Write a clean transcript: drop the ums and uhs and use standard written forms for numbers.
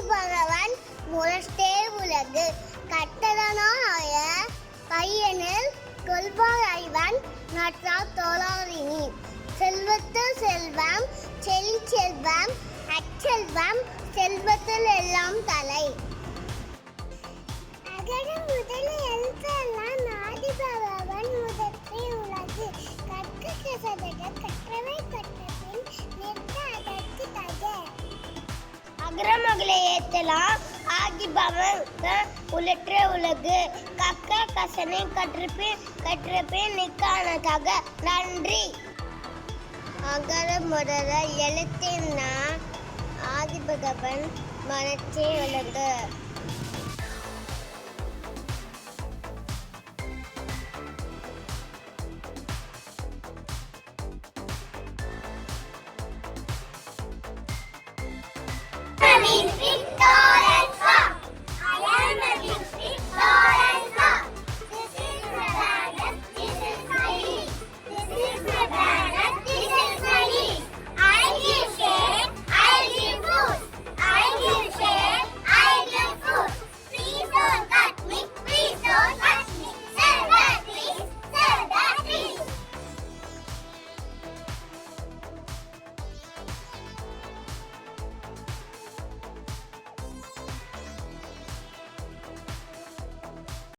ஆதிபகவன் முரட்டே உலகு கட்டதனாய கையனில் கொள்வாய் ஐவன் நற்றா தோளாரினி செல்வத்து செல்வம் செல்வம் அச்செல்வம் செல்வத்தில் எல்லாம் தலை. அகர முதல எழுத்தெல்லாம் ஆதிபகவன் முதற்றே உலகு கற்க கசடக கற்றவை கற்றபின் நிற்க அதற்கு தக. அகரமகளை ஏத்தலாம் ஆதிபகவன் உலற்றே உலகு கற்க கசனை கற்றபின் நிற்கானதாக. நன்றி. அகர முதல எழுத்தெல்லாம் ஆதிபகவன் முதற்றே உலகு